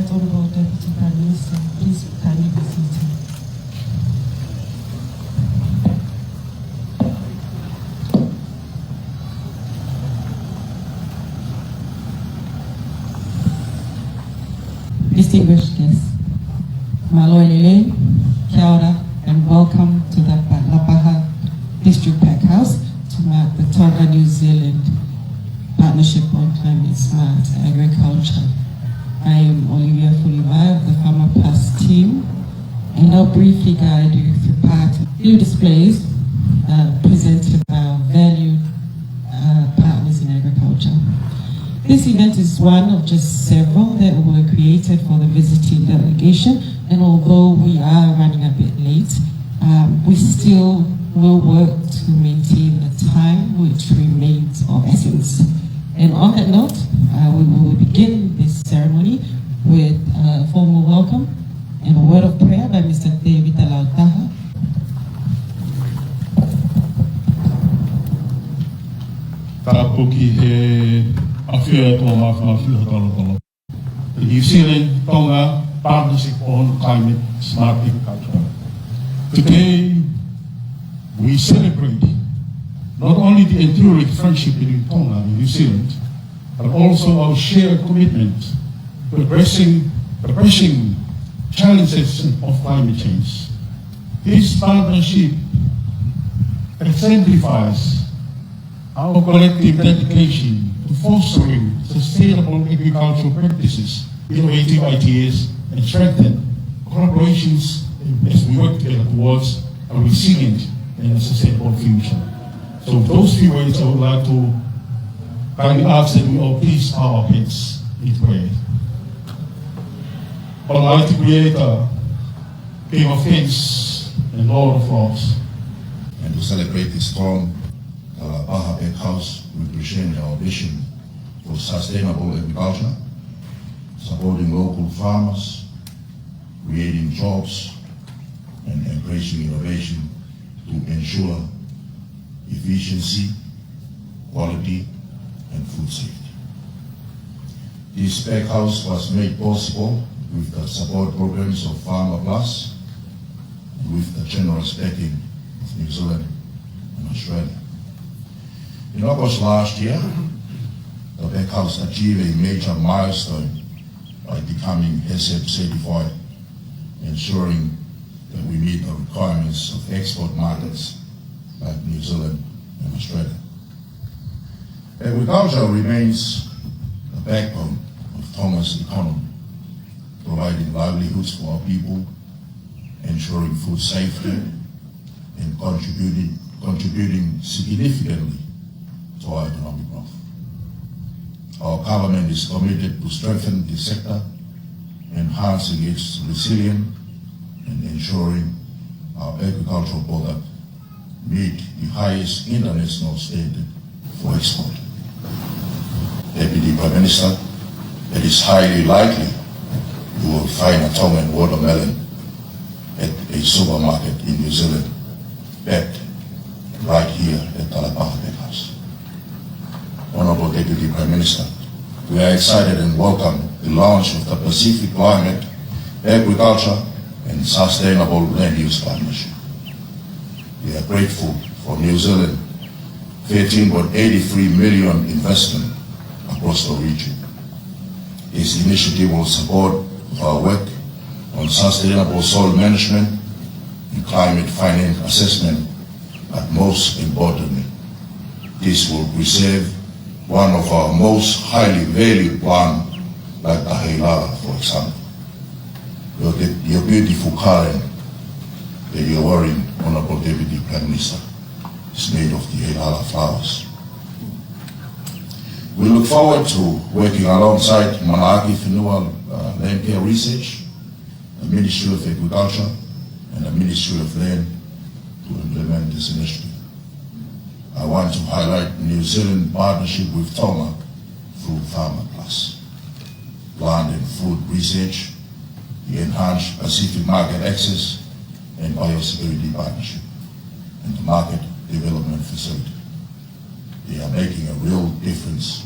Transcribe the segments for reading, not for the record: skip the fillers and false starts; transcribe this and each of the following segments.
Right Honourable Deputy Prime Minister, please kindly be seated. Distinguished guests, Malo Elele, Kia ora, and welcome to the Lapaha District Pack House to mark the Tonga New Zealand Partnership on Climate Smart Agriculture. I am Olivia Fulima of the Farmer Plus team, and I'll briefly guide you through part of new displays presented by our valued partners in agriculture. This event is one of just several that were created for the visiting delegation, and although we are running a bit late, we still will work to maintain the time which remains of essence. And on that note, we will begin this ceremony with a formal welcome and a word of prayer by Mr. David Alautaha. The New Zealand Tonga Partnership on Climate Smart Agriculture. Today, we celebrate not only the enduring friendship between Tonga and New Zealand, but also our shared commitment to addressing the pressing challenges of climate change. This partnership exemplifies our collective dedication to fostering sustainable agricultural practices, innovative ideas, and strengthen collaborations as we work together towards a resilient and a sustainable future. So with those few words, I would like to kindly ask that we all please bow our heads in prayer. Almighty Creator, King of Kings, and Lord of Lords. And to celebrate this strong Lapaha Egg House, we present our vision for sustainable agriculture, supporting local farmers, creating jobs, and embracing innovation to ensure efficiency, quality, and food safety. This Egg House was made possible with the support programs of Farmer Plus and with the generous backing of New Zealand and Australia. In August last year, the Egg House achieved a major milestone by becoming HACCP certified, ensuring that we meet the requirements of export markets like New Zealand and Australia. Agriculture remains the backbone of Tonga's economy, providing livelihoods for our people, ensuring food safety, and contributing significantly to our economic growth. Our government is committed to strengthen the sector, enhancing its resilience, and ensuring our agricultural products meet the highest international standard for export. Deputy Prime Minister, it is highly likely you will find a Tongan watermelon at a supermarket in New Zealand, packed right here at the Lapaha Egg House. Honourable Deputy Prime Minister, we are excited and welcome the launch of the Pacific Climate, Agriculture and Sustainable Land Use Partnership. We are grateful for New Zealand 13.83 million investment across the region. This initiative will support our work on sustainable soil management and climate finance assessment, but most importantly, this will preserve one of our most highly valued plants, like the Heilala, for example. Your beautiful current that you're wearing, Honourable Deputy Prime Minister, is made of the Heilala flowers. We look forward to working alongside Manaki Whenua Land Care Research, the Ministry of Agriculture, and the Ministry of Land to implement this initiative. I want to highlight New Zealand partnership with Tonga through Farmer Plus, land and food research, the enhanced Pacific market access and biosecurity partnership, and the market development facility. They are making a real difference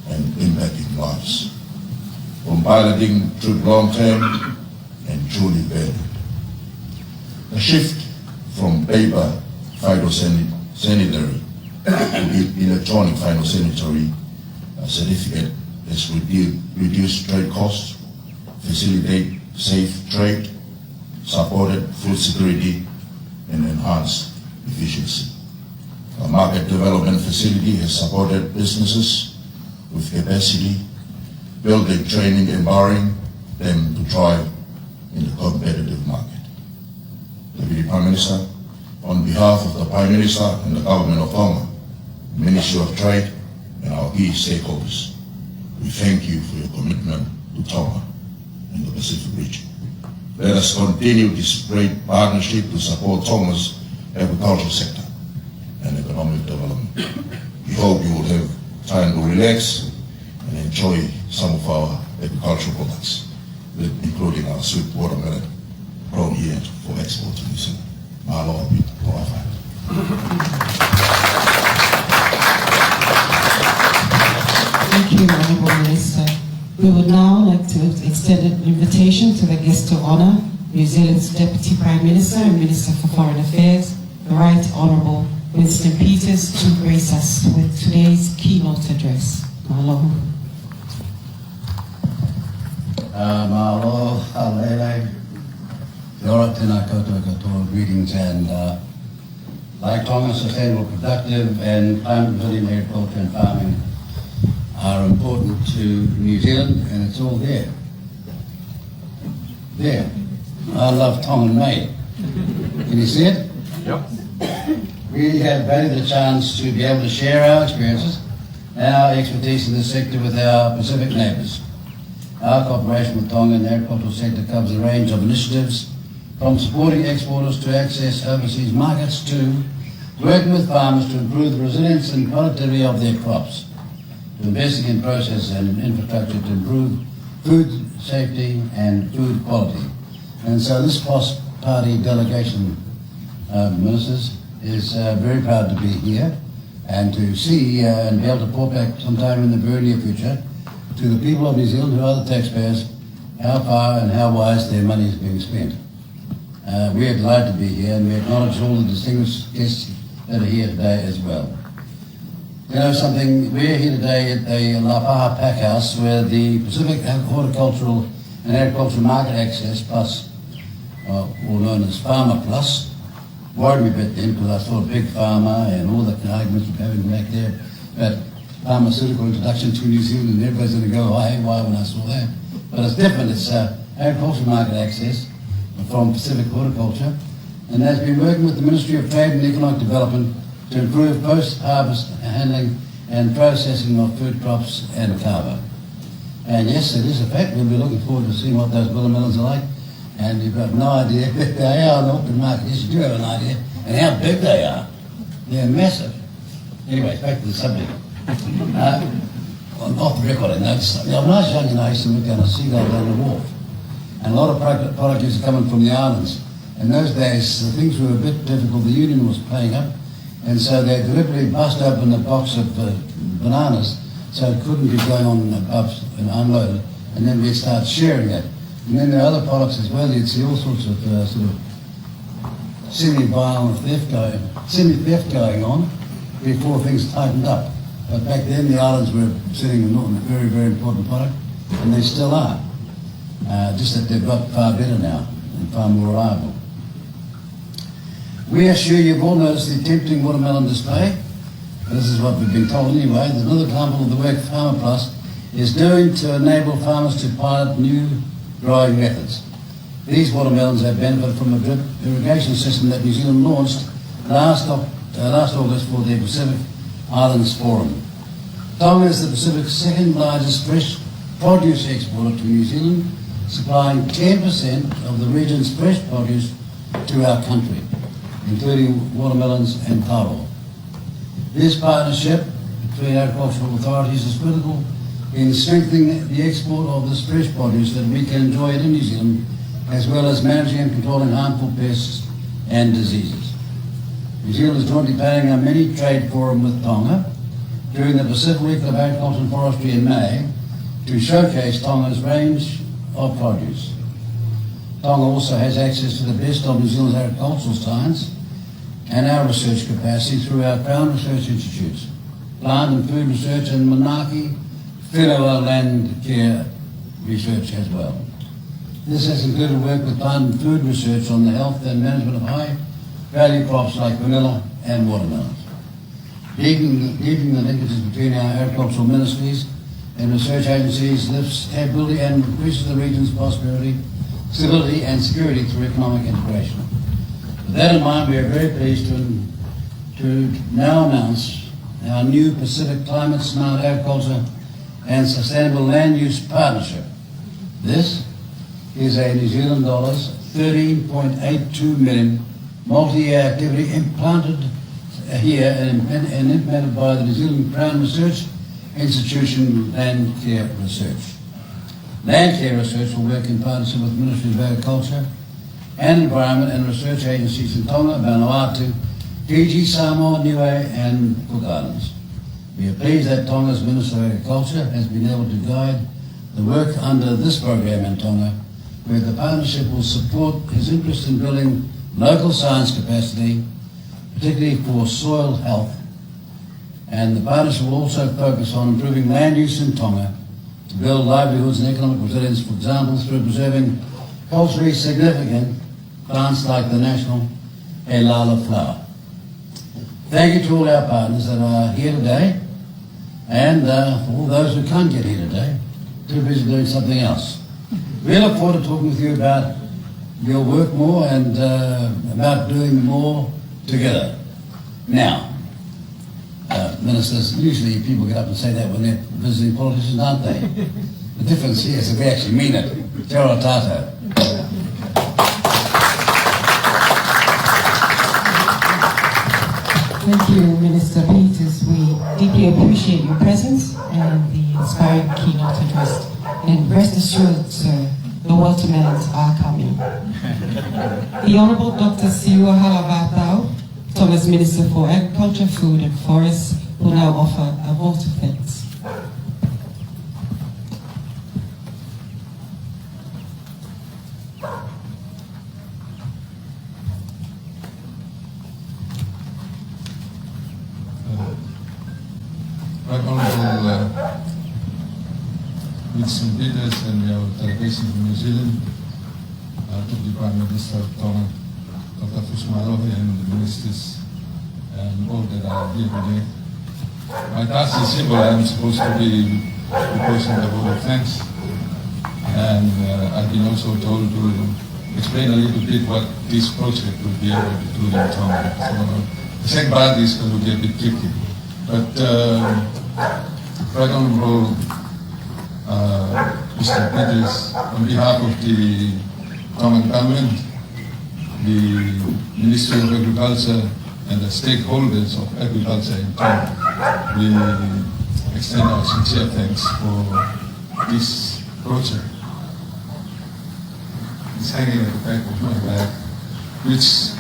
and impacting lives. from piloting to long-term and truly value. The shift from paper phytosanitary to electronic phytosanitary certificate has reduced trade costs, facilitate safe trade, supported food security, and enhanced efficiency. A market development facility has supported businesses with capacity, building, training, empowering them to thrive in the competitive market. Deputy Prime Minister, on behalf of the Prime Minister and the Government of Tonga, Ministry of Trade, and our key stakeholders, we thank you for your commitment to Tonga and the Pacific region. Let us continue this great partnership to support Tonga's agricultural sector and economic development. We hope you will have time to relax and enjoy some of our agricultural products, including our sweet watermelon grown here for export to New Zealand. Mahalo for our fight. Thank you, Honourable Minister. We would now like to extend an invitation to the guest of honour, New Zealand's Deputy Prime Minister and Minister for Foreign Affairs, the Right Honourable Winston Peters, to grace us with today's keynote address. Mahalo. Mahalo, halele, kia ora tēnā koutou katoa, greetings, and like Tonga, sustainable, productive, and climate-resilient agriculture and farming are important to New Zealand, and it's all there. There. I love Tongan made. Can you see it? Yep. We have valued the chance to be able to share our experiences and our expertise in this sector with our Pacific neighbours. Our cooperation with Tonga in the agricultural sector covers a range of initiatives, from supporting exporters to access overseas markets to working with farmers to improve the resilience and productivity of their crops, to investing in process and infrastructure to improve food safety and food quality. And so this cross-party delegation, ministers, is very proud to be here and to see and be able to report back sometime in the very near future to the people of New Zealand, who are the taxpayers, how far and how wise their money is being spent. We are delighted to be here, and we acknowledge all the distinguished guests that are here today as well. You know something, we're here today at the La Paha Pack House, where the Pacific Horticultural and Agricultural Market Access Plus, or known as Farmer Plus, worried me a bit then because I saw a big farmer and all the arguments we're having back there about pharmaceutical introduction to New Zealand, and everybody's going to go, why when I saw that? But it's different. It's agricultural market access from Pacific Horticulture, and has been working with the Ministry of Trade and Economic Development to improve post-harvest handling and processing of food crops and kava. And yes, it is a fact. We'll be looking forward to seeing what those watermelons are like. And you've got no idea what they are in the open market. Yes, you do have an idea. And how big they are. They're massive. Anyway, back to the subject. Off the record, I noticed. When I was young, I used to look down a seagull down the wharf. And a lot of product used to come in from the islands. In those days, things were a bit difficult. The union was playing up. And so they deliberately bust open a box of bananas so it couldn't be going on above and unloaded. And then we'd start sharing it. And then there are other products as well. You'd see all sorts of sort of semi-violent semi-theft going on before things tightened up. But back then the islands were sitting on a very, very important product, and they still are. Just that they've got far better now and far more reliable. We are sure you've all noticed the tempting watermelon display. This is what we've been told anyway. Another example of the work Farmer Plus is doing to enable farmers to pilot new growing methods. These watermelons have benefited from a drip irrigation system that New Zealand launched last August for the Pacific Islands Forum. Tonga is the Pacific's second largest fresh produce exporter to New Zealand, supplying 10% of the region's fresh produce to our country, including watermelons and taro. This partnership between agricultural authorities is critical in strengthening the export of this fresh produce that we can enjoy in New Zealand, as well as managing and controlling harmful pests and diseases. New Zealand is jointly planning a mini trade forum with Tonga during the Pacific Week of Agriculture and Forestry in May, to showcase Tonga's range of produce. Tonga also has access to the best of New Zealand's agricultural science and our research capacity through our Crown Research Institutes, Plant and Food Research, and Manaki Whenua Land Care Research as well. This has included work with plant and food research on the health and management of high-value crops like vanilla and watermelons. Deepening the linkages between our agricultural ministries and research agencies lifts capability and increases the region's prosperity, stability and security through economic integration. With that in mind, we are very pleased to now announce our new Pacific Climate Smart Agriculture and Sustainable Land Use Partnership. This is a New Zealand dollars 13.82 million multi-year activity implanted here and implemented by the New Zealand Crown Research Institution Land Care Research. Land Care Research will work in partnership with the Ministry of Agriculture and Environment and research agencies in Tonga, Vanuatu, Fiji, Samoa, Niue and Cook Islands. We are pleased that Tonga's Minister of Agriculture has been able to guide the work under this program in Tonga, where the partnership will support his interest in building local science capacity, particularly for soil health, and the partnership will also focus on improving land use in Tonga to build livelihoods and economic resilience, for example, through preserving culturally significant plants like the national Elala flower. Thank you to all our partners that are here today, and for all those who can't get here today, too busy doing something else. We look forward to talking with you about your work more and about doing more together. Now, ministers, usually people get up and say that when they're visiting politicians, aren't they? The difference here is if we actually mean it. Te ora tātou. Thank you, Minister Peters. We deeply appreciate your presence and the inspiring keynote address. And rest assured, sir, the watermelons are coming. The Honourable Dr. Siua Halavatau, Tonga's Minister for Agriculture, Food and Forests, will now offer a vote of thanks. Right Honourable Winston Peters and your delegation from New Zealand, to the Prime Minister of Tonga, Dr. Fusmarohi, and the ministers and all that are here today. My task is simple. I'm supposed to be proposing the vote of thanks, and I've been also told to explain a little bit what this project will be able to do in Tonga. So the second part is going to be a bit tricky, but Right Honourable Mr. Peters, on behalf of the Tongan government, the Ministry of Agriculture and the stakeholders of agriculture in Tonga, we extend our sincere thanks for this project. It's hanging at the back of my bag, which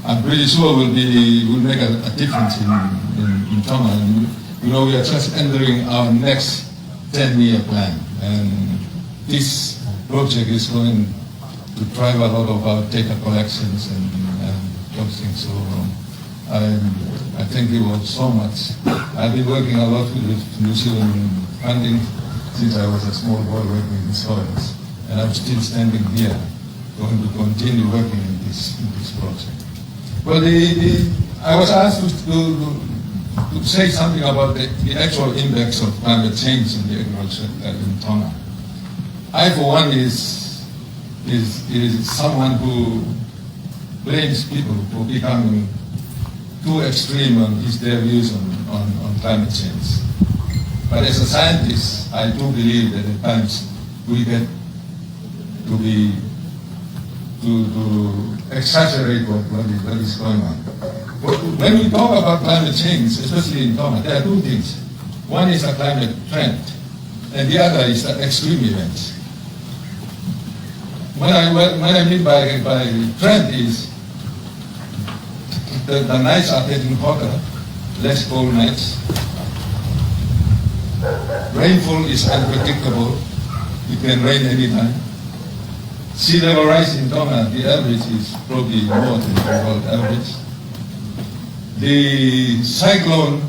I'm pretty sure will make a difference in Tonga. And, you know, we are just entering our next 10-year plan, and this project is going to drive a lot of our data collections and those things. So I thank you all so much. I've been working a lot with New Zealand funding since I was a small boy working in soils, and I'm still standing here, going to continue working in this project. Well, I was asked to say something about the actual impacts of climate change in the agriculture in Tonga. I, for one, is someone who blames people for becoming too extreme on their views on climate change. But as a scientist, I do believe that at times we get to exaggerate what is going on. When we talk about climate change, especially in Tonga, there are two things. One is a climate trend, and the other is an extreme event. What I mean by trend is the nights are getting hotter, less cold nights, Rainfall is unpredictable. It can rain anytime. Sea level rise in Tonga, the average is probably more than the world average. The cyclone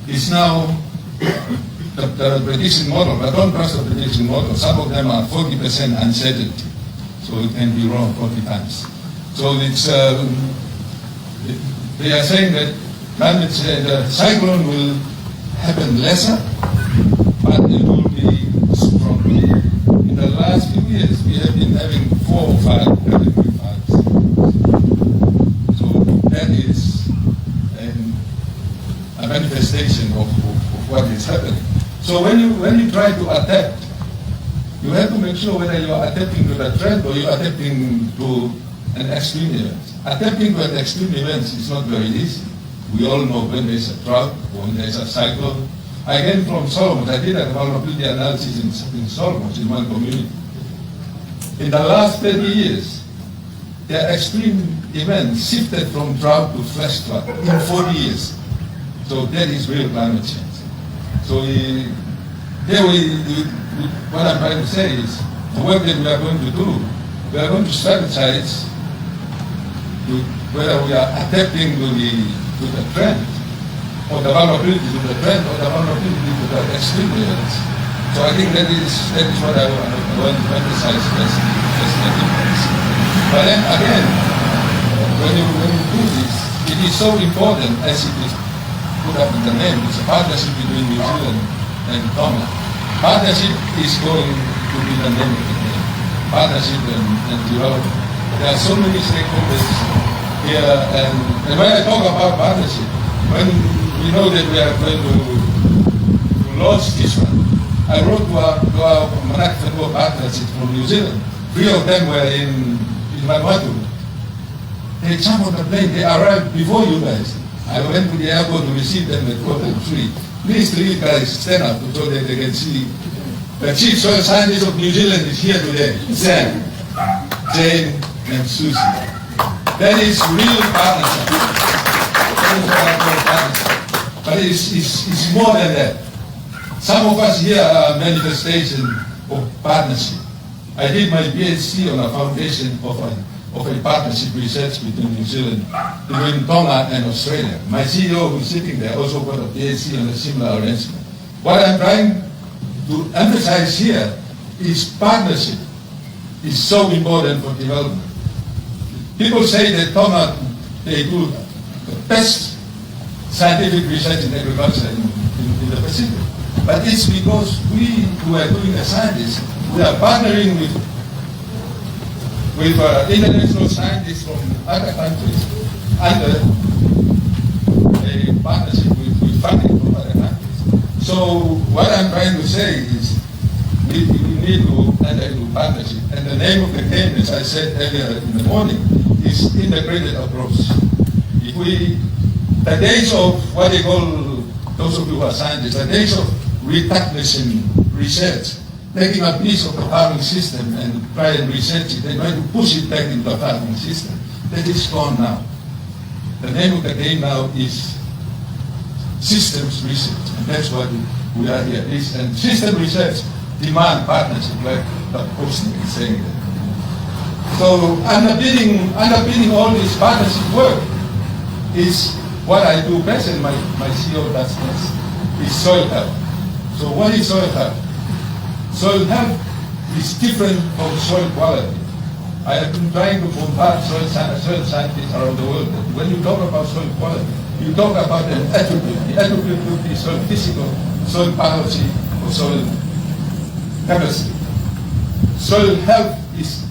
is now the prediction model, but don't trust the prediction model. Some of them are 40% uncertainty, so it can be wrong 40 times. So it's they are saying that the cyclone will happen lesser, but it will be stronger. In the last few years, we have been having 4 or 5 category 5s. So that is a manifestation of what is happening. So when you try to adapt, you have to make sure whether you are adapting to the trend or you are adapting to an extreme event. Adapting to an extreme event is not very easy. We all know when there is a drought, when there is a cyclone. I came from Solomon. I did a vulnerability analysis in Solomon, in one community. In the last 30 years, the extreme events shifted from drought to flash flood in 40 years. So that is real climate change. So what I'm trying to say is, the work that we are going to do, we are going to strategize whether we are adapting to the trend, or the vulnerability to the trend, or the vulnerability to the extreme events. So I think that is what I want to emphasize as the difference. But then again, when you do this, it is so important, as it is put up in the name, it's a partnership between New Zealand and Tonga. Partnership is going to be the name of the game. Partnership and development. There are so many stakeholders here, and when I talk about partnership, when we know that we are going to launch this one, I wrote to our Manakifenua partnership from New Zealand. 3 of them were in Latu. They jumped on the plane, they arrived before you guys. I went to the airport to receive them at 2:03. Please, guys, stand up so that they can see. The chief soil scientist of New Zealand is here today. Sam, Jane, and Susie. That is real partnership. That is what I call partnership. But it's more than that. Some of us here are a manifestation of partnership. I did my PhD on a foundation of a partnership research between New Zealand, between Tonga and Australia. My CEO, who is sitting there, also got a PhD on a similar arrangement. What I'm trying to emphasize here is partnership is so important for development. People say that Tonga, they do the best scientific research in agriculture in the Pacific. But it's because we who are doing the scientists, we are partnering with international scientists from other countries under a partnership with funding from other countries. So what I'm trying to say is we need to enter into partnership. And the name of the game, as I said earlier in the morning, is integrated approach. If the days of what they call, those of you who are scientists, the days of reduction research, taking a piece of the farming system and try and research it and try to push it back into the farming system, that is gone now. The name of the game now is systems research, and that's what we are here. And system research demand partnership, like the posting is saying that. So underpinning all this partnership work is what I do best, and my CEO does best, is soil health. So what is soil health? Soil health is different from soil quality. I have been trying to bombard soil scientists around the world. When you talk about soil quality, you talk about an attribute. The attribute could be soil physical, soil biology, or soil chemistry. Soil health is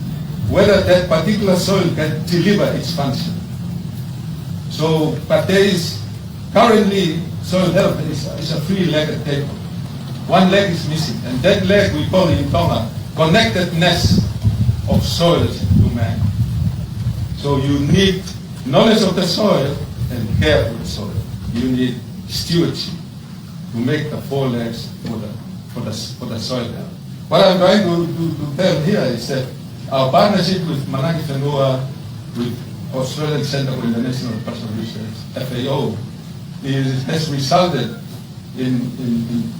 whether that particular soil can deliver its function. So, but there is currently soil health is a three-legged table. One leg is missing, and that leg we call in Tonga connectedness of soil to man. So you need knowledge of the soil and care for the soil. You need stewardship to make the 4 legs for the soil health. What I'm trying to tell here is that our partnership with Manakifenua, with Australian Centre for International Personal Research, FAO, has resulted in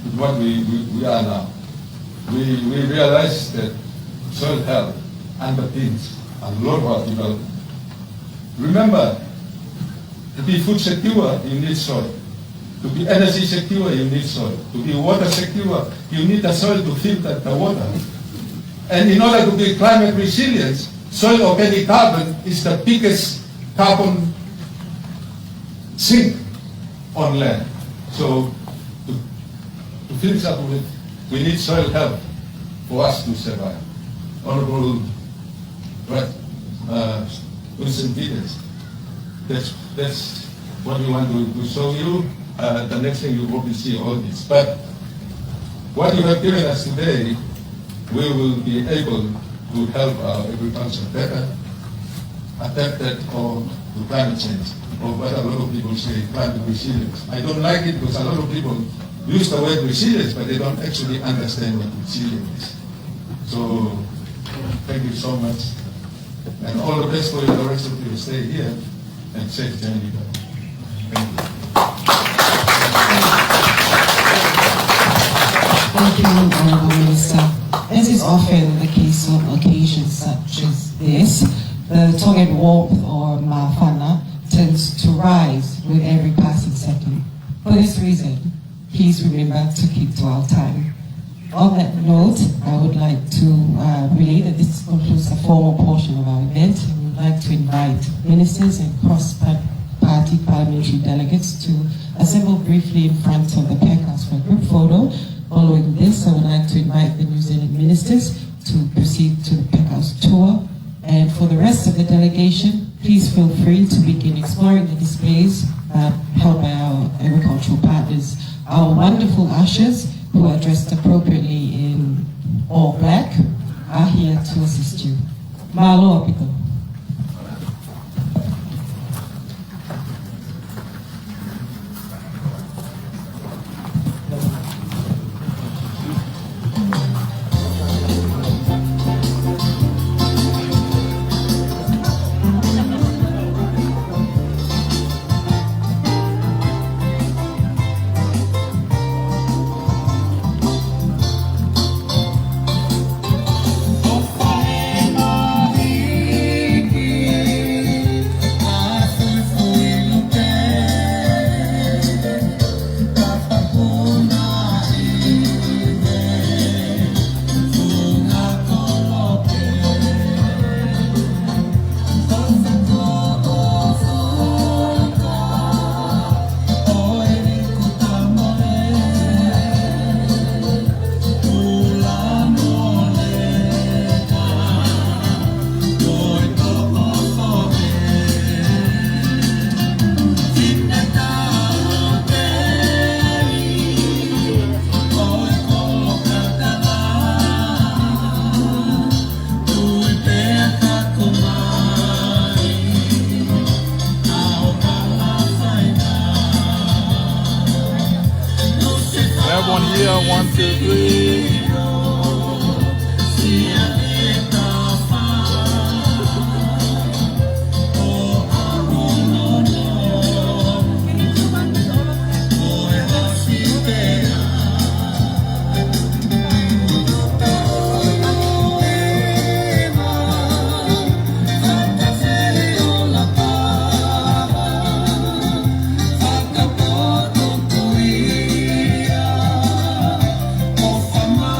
with what we are now. We realize that soil health underpins a lot of development. Remember, to be food secure, you need soil. To be energy secure, you need soil. To be water secure, you need the soil to filter the water. And in order to be climate resilient, soil organic carbon is the biggest carbon sink on land. So to finish up with, we need soil health for us to survive. Honorable Winston Peters, that's what we want to show you. The next thing you hope to see all this. But what you have given us today, we will be able to help our agriculture better, adapted to climate change, or what a lot of people say, climate resilience. I don't like it because a lot of people use the word resilience, but they don't actually understand what resilience is. So, thank you so much. And all the best for the rest of your stay here, and safe journey back. Thank you. Thank you, Honorable Minister. As is often the case on occasions such as this, the Tongan warmth or mawhana tends to rise with every passing second. For this reason, please remember to keep to our time. On that note, I would like to relay that this concludes the formal portion of our event, and we would like to invite ministers and cross-party parliamentary delegates to assemble briefly in front of the Packhouse for a group photo. Following this, I would like to invite the New Zealand ministers to proceed to the Packhouse tour. And for the rest of the delegation, please feel free to begin exploring the displays held by our agricultural partners. Our wonderful ushers, who are dressed appropriately in all black, are here to assist you. Malo apito. Everyone here, 1, 2, 3. Come on.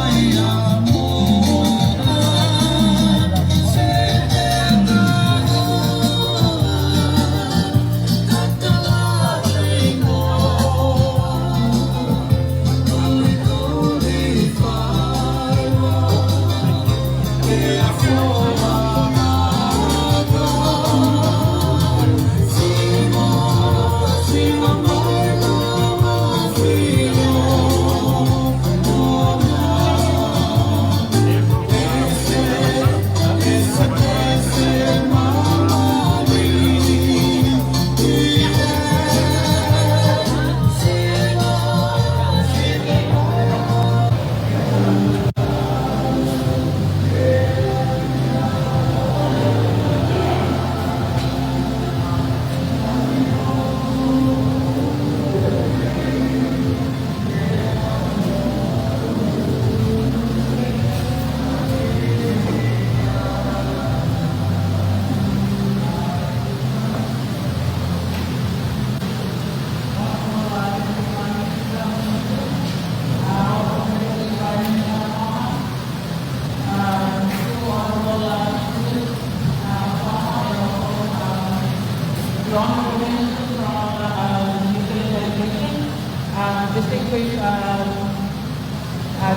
distinguished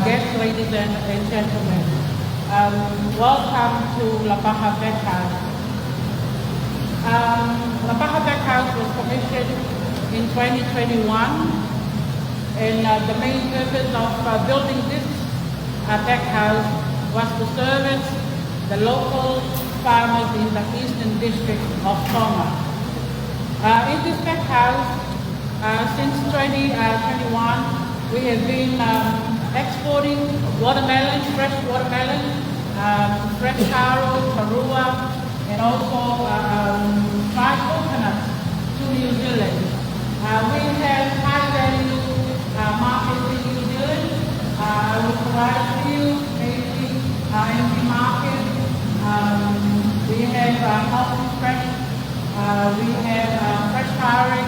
guests, ladies and gentlemen. Welcome to La Paja Bakehouse. La Paja Bakehouse was commissioned in 2021, and the main purpose of building this bakehouse was to service the local farmers in the eastern district of Tonga. In this bakehouse, since 2021, we have been exporting watermelon, fresh watermelon, fresh taro, tarua, and also dried coconuts to New Zealand. We have high value markets in New Zealand. I will provide to you maybe in the market. We have healthy fresh, we have fresh taro.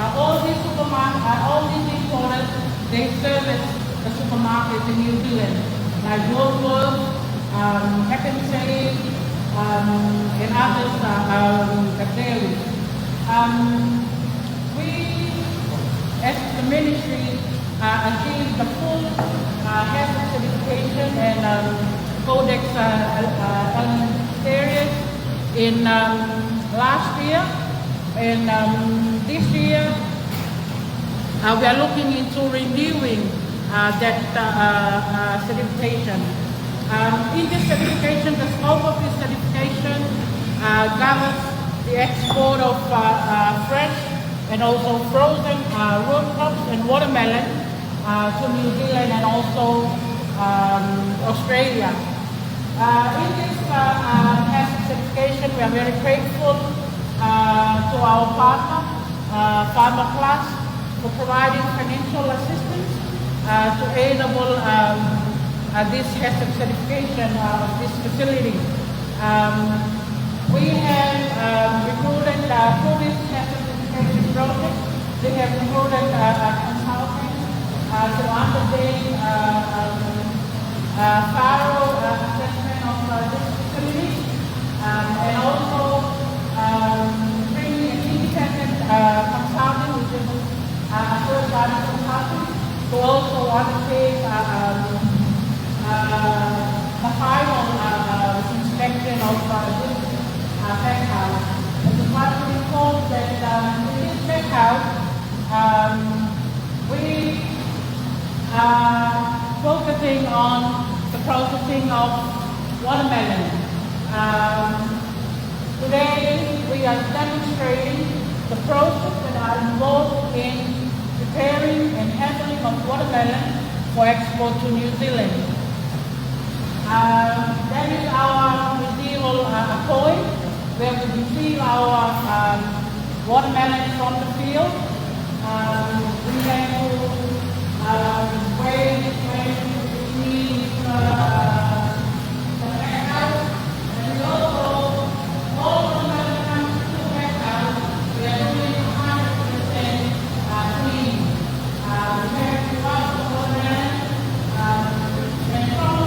All these supermarkets, all these importers, they service the supermarkets in New Zealand, like Woolworths, Heckensae, and others, the dairies. We, as the ministry, achieved the full health certification and Codex Alimentarius in last year. And this year, we are looking into renewing that certification. In this certification, the scope of this certification governs the export of fresh and also frozen root crops and watermelon to New Zealand and also Australia. In this certification, we are very grateful to our partner, Farmer Plus, for providing financial assistance to enable this certification of this facility. We have recruited through this certification project. We have recruited consultants to undertake thorough assessment of this facility and also bringing an independent consultant, which is a third-party consultant, to also undertake the final inspection of this bakehouse. I just want to report that in this bakehouse, we are focusing on the processing of watermelon. Today, we are demonstrating the process that are involved in preparing and handling of watermelon for export to New Zealand. That is our medieval point, where we receive our watermelon from the field. We have to weigh between the bakehouse, and we also all watermelon comes to the bakehouse. We are doing 100% clean. We have to wash the watermelon, and from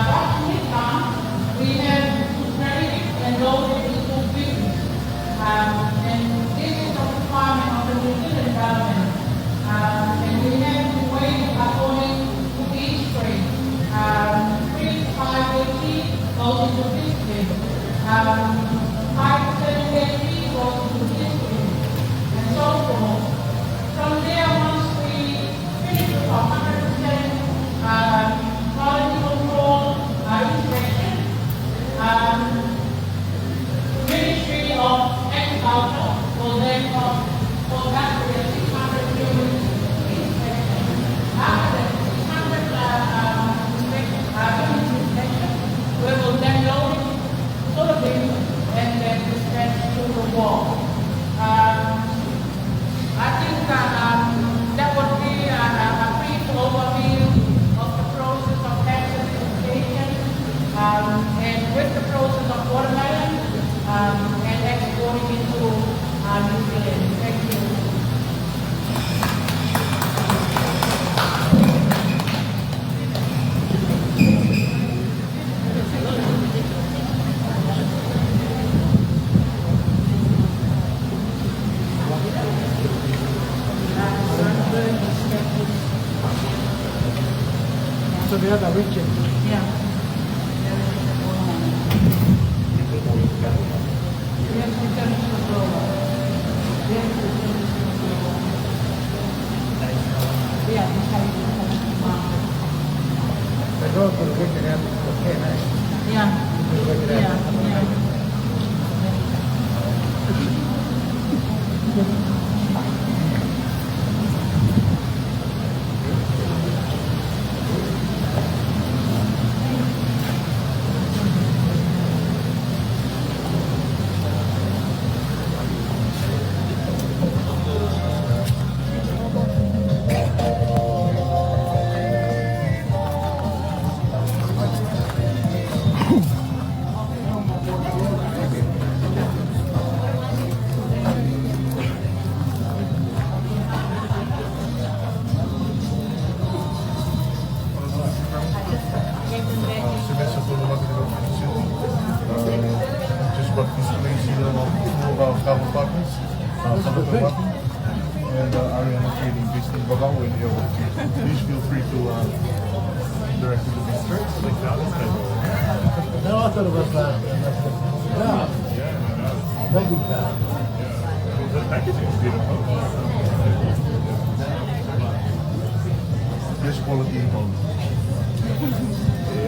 washing it down, we have to spray it and load it into business. And this is a requirement of the New Zealand government. And we have to weigh according to each grade. of the other region. Yeah. The road will get it up, okay, nice. Yeah. Yeah. Just what displays here about two of our travel partners, and Ariana Trading based in Bagao in Iowa. Please feel free to direct to the district. No, I thought it was yeah. Very bad. The packaging is beautiful. This quality home.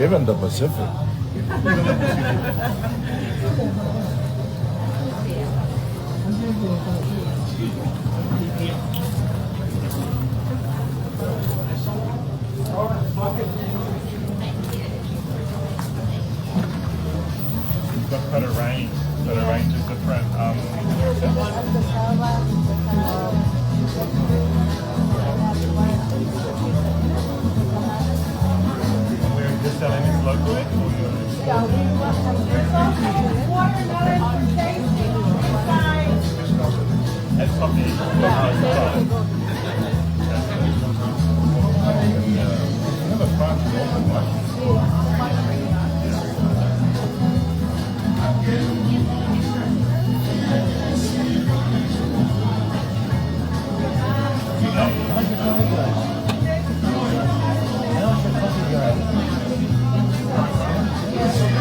Even the Pacific. We've got quite a range of different we're just selling this locally. That's something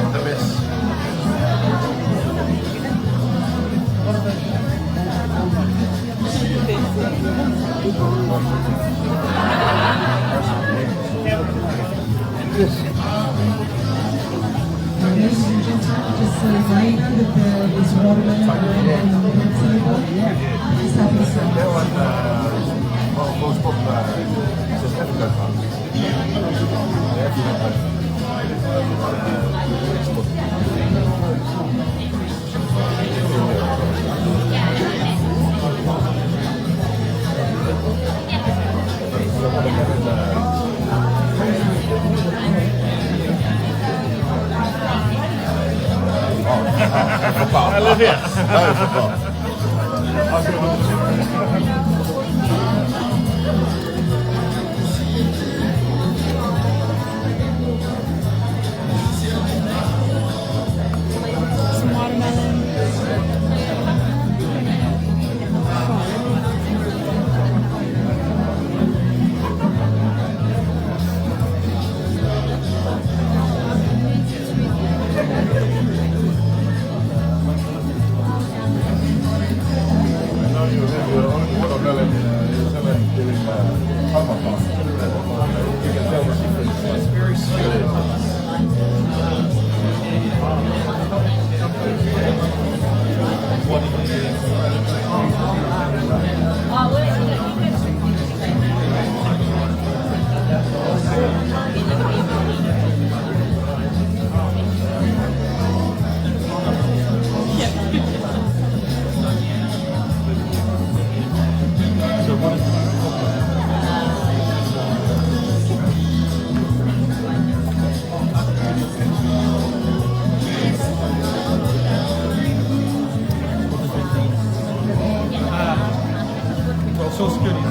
The best. Ladies and gentlemen, just a reminder that there is watermelon and on the table. Please have yourself. That one, most popular is African house. I live here. Some watermelon. Social Security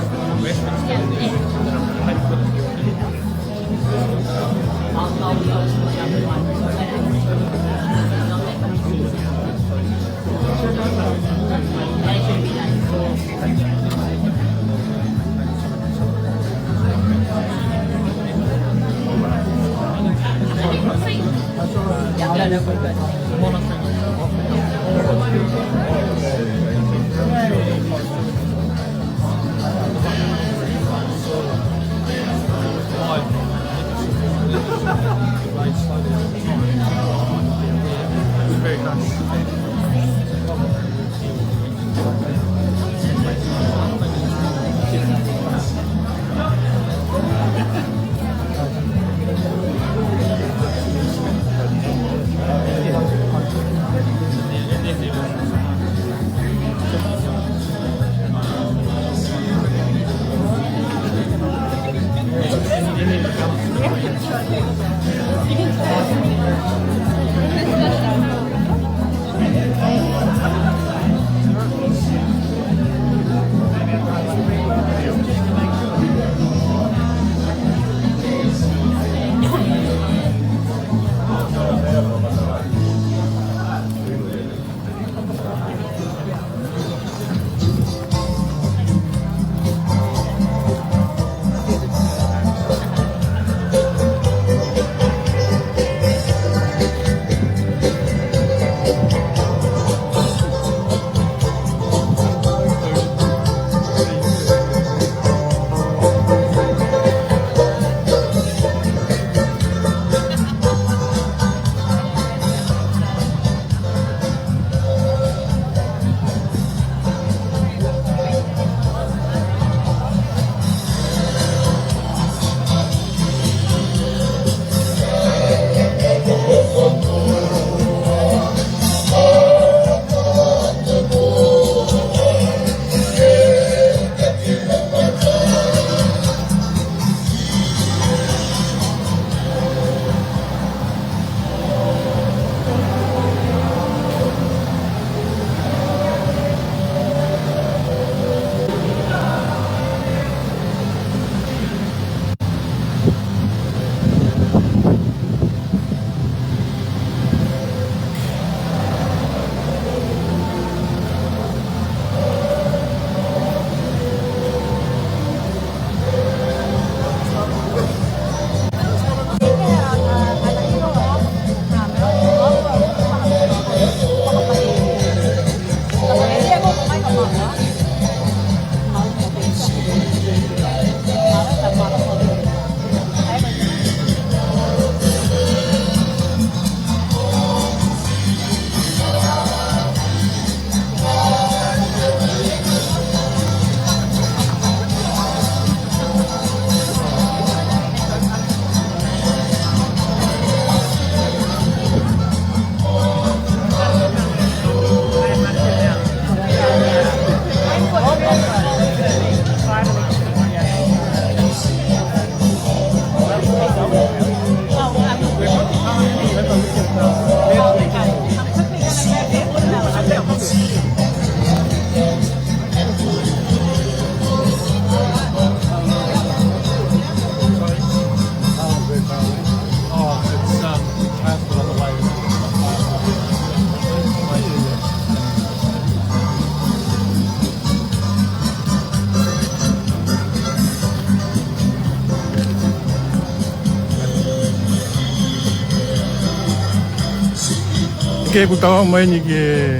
ke ku tawa mai ni ke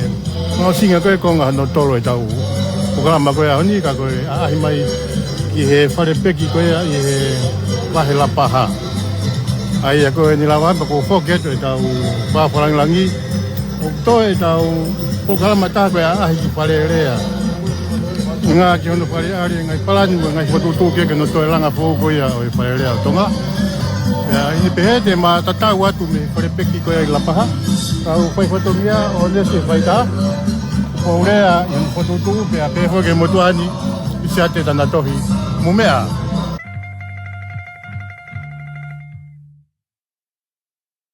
no singa ko ko nga no tolo e tau o kala ma ko ya ni ka ko a hi mai ki he fare peki ko ya i he wahe la paha ai ko ni la wa ko fo ke to e tau pa forang langi o to e tau o kala ma ta ko ya a hi pare rea nga ki ono pare ari ngai palani ngai fotu tu ke no to langa fo ko ya o pare rea tonga ya ini pehete ma tata watu me pare peki ko ya la paha au fai foto mia o nese vai ta o rea en foto tu pe a pe ho ke motuani isi ate tana tohi mumea